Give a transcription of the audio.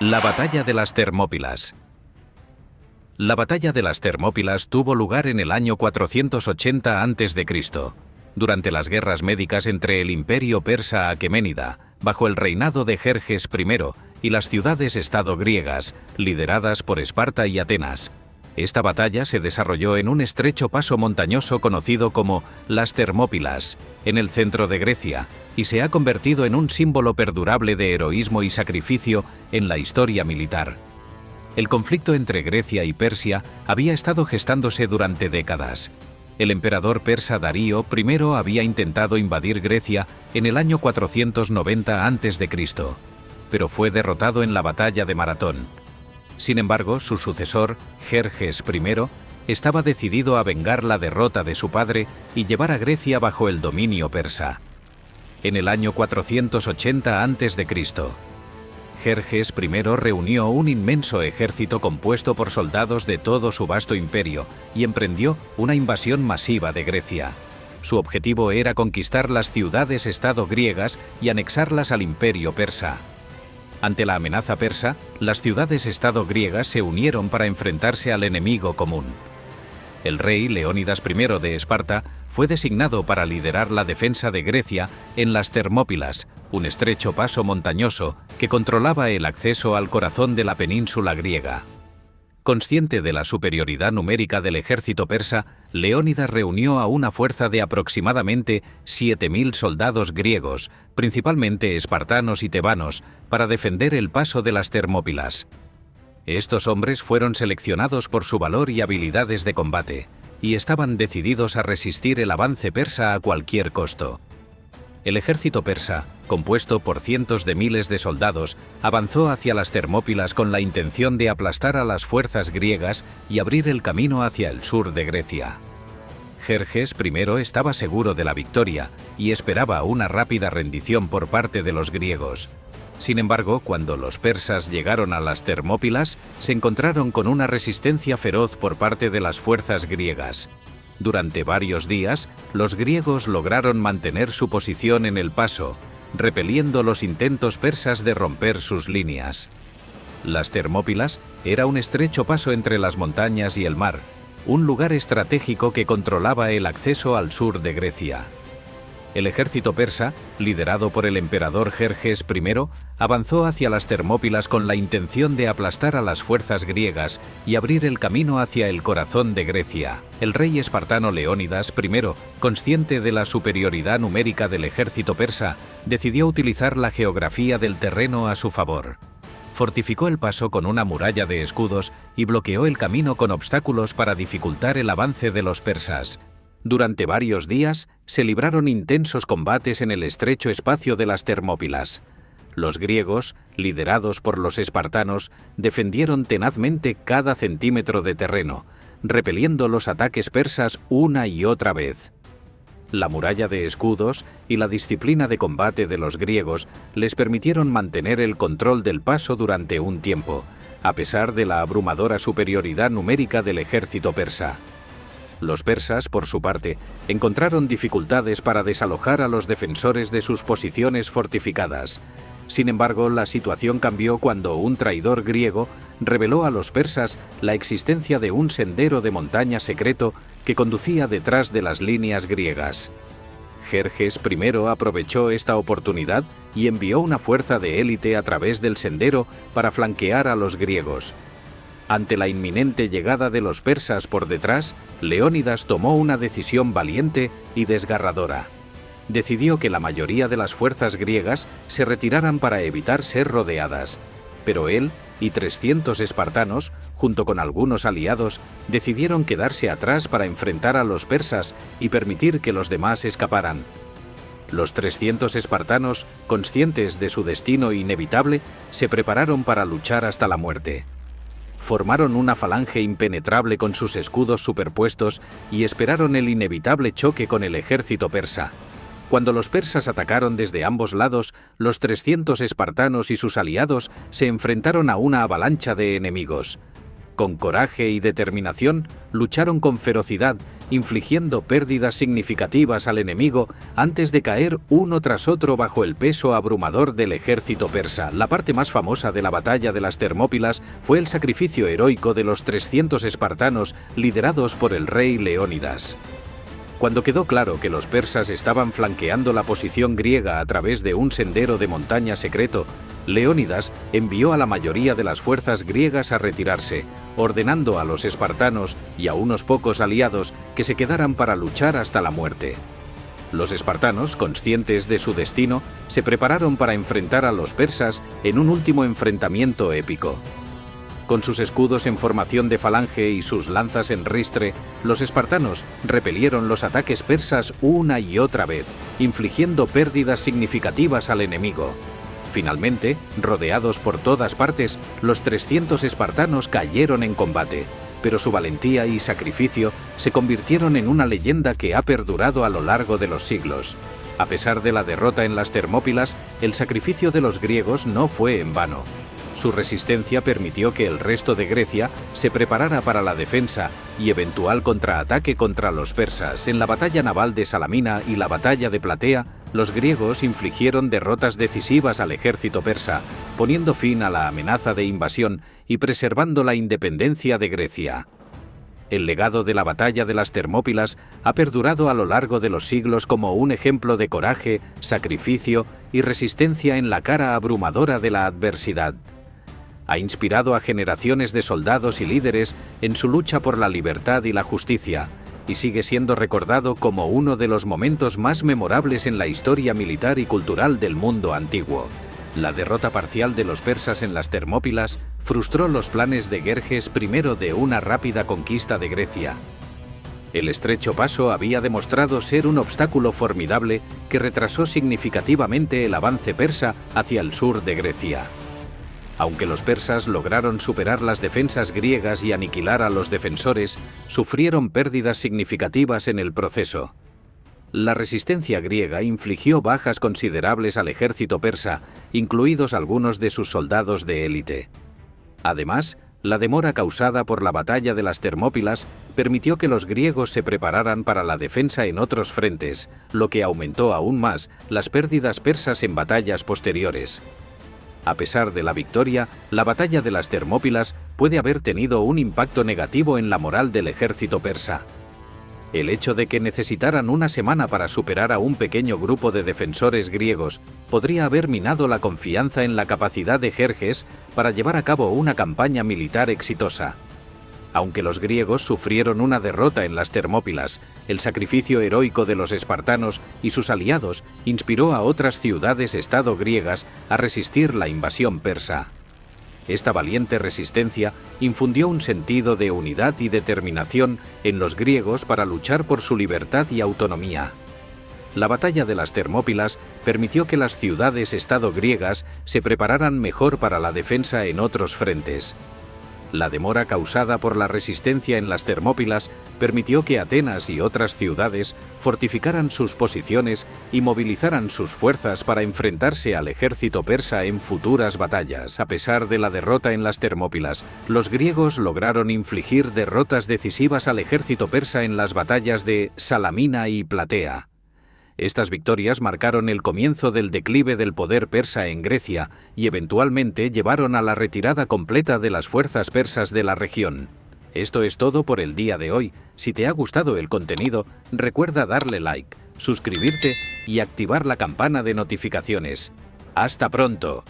La batalla de las Termópilas. La batalla de las Termópilas tuvo lugar en el año 480 a.C., durante las guerras médicas entre el imperio persa aqueménida, bajo el reinado de Jerjes I, y las ciudades-estado griegas, lideradas por Esparta y Atenas. Esta batalla se desarrolló en un estrecho paso montañoso conocido como las Termópilas, en el centro de Grecia, y se ha convertido en un símbolo perdurable de heroísmo y sacrificio en la historia militar. El conflicto entre Grecia y Persia había estado gestándose durante décadas. El emperador persa Darío I había intentado invadir Grecia en el año 490 a.C., pero fue derrotado en la batalla de Maratón. Sin embargo, su sucesor, Jerjes I, estaba decidido a vengar la derrota de su padre y llevar a Grecia bajo el dominio persa. En el año 480 a.C., Jerjes I reunió un inmenso ejército compuesto por soldados de todo su vasto imperio y emprendió una invasión masiva de Grecia. Su objetivo era conquistar las ciudades-estado griegas y anexarlas al imperio persa. Ante la amenaza persa, las ciudades-estado griegas se unieron para enfrentarse al enemigo común. El rey Leónidas I de Esparta fue designado para liderar la defensa de Grecia en las Termópilas, un estrecho paso montañoso que controlaba el acceso al corazón de la península griega. Consciente de la superioridad numérica del ejército persa, Leónidas reunió a una fuerza de aproximadamente 7.000 soldados griegos, principalmente espartanos y tebanos, para defender el paso de las Termópilas. Estos hombres fueron seleccionados por su valor y habilidades de combate, y estaban decididos a resistir el avance persa a cualquier costo. El ejército persa, compuesto por cientos de miles de soldados, avanzó hacia las Termópilas con la intención de aplastar a las fuerzas griegas y abrir el camino hacia el sur de Grecia. Jerjes I estaba seguro de la victoria y esperaba una rápida rendición por parte de los griegos. Sin embargo, cuando los persas llegaron a las Termópilas, se encontraron con una resistencia feroz por parte de las fuerzas griegas. Durante varios días, los griegos lograron mantener su posición en el paso, repeliendo los intentos persas de romper sus líneas. Las Termópilas era un estrecho paso entre las montañas y el mar, un lugar estratégico que controlaba el acceso al sur de Grecia. El ejército persa, liderado por el emperador Jerjes I, avanzó hacia las Termópilas con la intención de aplastar a las fuerzas griegas y abrir el camino hacia el corazón de Grecia. El rey espartano Leónidas I, consciente de la superioridad numérica del ejército persa, decidió utilizar la geografía del terreno a su favor. Fortificó el paso con una muralla de escudos y bloqueó el camino con obstáculos para dificultar el avance de los persas. Durante varios días se libraron intensos combates en el estrecho espacio de las Termópilas. Los griegos, liderados por los espartanos, defendieron tenazmente cada centímetro de terreno, repeliendo los ataques persas una y otra vez. La muralla de escudos y la disciplina de combate de los griegos les permitieron mantener el control del paso durante un tiempo, a pesar de la abrumadora superioridad numérica del ejército persa. Los persas, por su parte, encontraron dificultades para desalojar a los defensores de sus posiciones fortificadas. Sin embargo, la situación cambió cuando un traidor griego reveló a los persas la existencia de un sendero de montaña secreto que conducía detrás de las líneas griegas. Jerjes I aprovechó esta oportunidad y envió una fuerza de élite a través del sendero para flanquear a los griegos. Ante la inminente llegada de los persas por detrás, Leónidas tomó una decisión valiente y desgarradora. Decidió que la mayoría de las fuerzas griegas se retiraran para evitar ser rodeadas, pero él y 300 espartanos, junto con algunos aliados, decidieron quedarse atrás para enfrentar a los persas y permitir que los demás escaparan. Los 300 espartanos, conscientes de su destino inevitable, se prepararon para luchar hasta la muerte. Formaron una falange impenetrable con sus escudos superpuestos y esperaron el inevitable choque con el ejército persa. Cuando los persas atacaron desde ambos lados, los 300 espartanos y sus aliados se enfrentaron a una avalancha de enemigos. Con coraje y determinación, lucharon con ferocidad infligiendo pérdidas significativas al enemigo antes de caer uno tras otro bajo el peso abrumador del ejército persa. La parte más famosa de la batalla de las Termópilas fue el sacrificio heroico de los 300 espartanos liderados por el rey Leónidas. Cuando quedó claro que los persas estaban flanqueando la posición griega a través de un sendero de montaña secreto, Leónidas envió a la mayoría de las fuerzas griegas a retirarse, ordenando a los espartanos y a unos pocos aliados que se quedaran para luchar hasta la muerte. Los espartanos, conscientes de su destino, se prepararon para enfrentar a los persas en un último enfrentamiento épico. Con sus escudos en formación de falange y sus lanzas en ristre, los espartanos repelieron los ataques persas una y otra vez, infligiendo pérdidas significativas al enemigo. Finalmente, rodeados por todas partes, los 300 espartanos cayeron en combate, pero su valentía y sacrificio se convirtieron en una leyenda que ha perdurado a lo largo de los siglos. A pesar de la derrota en las Termópilas, el sacrificio de los griegos no fue en vano. Su resistencia permitió que el resto de Grecia se preparara para la defensa y eventual contraataque contra los persas. En la batalla naval de Salamina y la batalla de Platea, los griegos infligieron derrotas decisivas al ejército persa, poniendo fin a la amenaza de invasión y preservando la independencia de Grecia. El legado de la batalla de las Termópilas ha perdurado a lo largo de los siglos como un ejemplo de coraje, sacrificio y resistencia en la cara abrumadora de la adversidad. Ha inspirado a generaciones de soldados y líderes en su lucha por la libertad y la justicia, y sigue siendo recordado como uno de los momentos más memorables en la historia militar y cultural del mundo antiguo. La derrota parcial de los persas en las Termópilas frustró los planes de Gerges I de una rápida conquista de Grecia. El estrecho paso había demostrado ser un obstáculo formidable que retrasó significativamente el avance persa hacia el sur de Grecia. Aunque los persas lograron superar las defensas griegas y aniquilar a los defensores, sufrieron pérdidas significativas en el proceso. La resistencia griega infligió bajas considerables al ejército persa, incluidos algunos de sus soldados de élite. Además, la demora causada por la batalla de las Termópilas permitió que los griegos se prepararan para la defensa en otros frentes, lo que aumentó aún más las pérdidas persas en batallas posteriores. A pesar de la victoria, la batalla de las Termópilas puede haber tenido un impacto negativo en la moral del ejército persa. El hecho de que necesitaran una semana para superar a un pequeño grupo de defensores griegos podría haber minado la confianza en la capacidad de Jerjes para llevar a cabo una campaña militar exitosa. Aunque los griegos sufrieron una derrota en las Termópilas, el sacrificio heroico de los espartanos y sus aliados inspiró a otras ciudades-estado griegas a resistir la invasión persa. Esta valiente resistencia infundió un sentido de unidad y determinación en los griegos para luchar por su libertad y autonomía. La batalla de las Termópilas permitió que las ciudades-estado griegas se prepararan mejor para la defensa en otros frentes. La demora causada por la resistencia en las Termópilas permitió que Atenas y otras ciudades fortificaran sus posiciones y movilizaran sus fuerzas para enfrentarse al ejército persa en futuras batallas. A pesar de la derrota en las Termópilas, los griegos lograron infligir derrotas decisivas al ejército persa en las batallas de Salamina y Platea. Estas victorias marcaron el comienzo del declive del poder persa en Grecia y eventualmente llevaron a la retirada completa de las fuerzas persas de la región. Esto es todo por el día de hoy. Si te ha gustado el contenido, recuerda darle like, suscribirte y activar la campana de notificaciones. ¡Hasta pronto!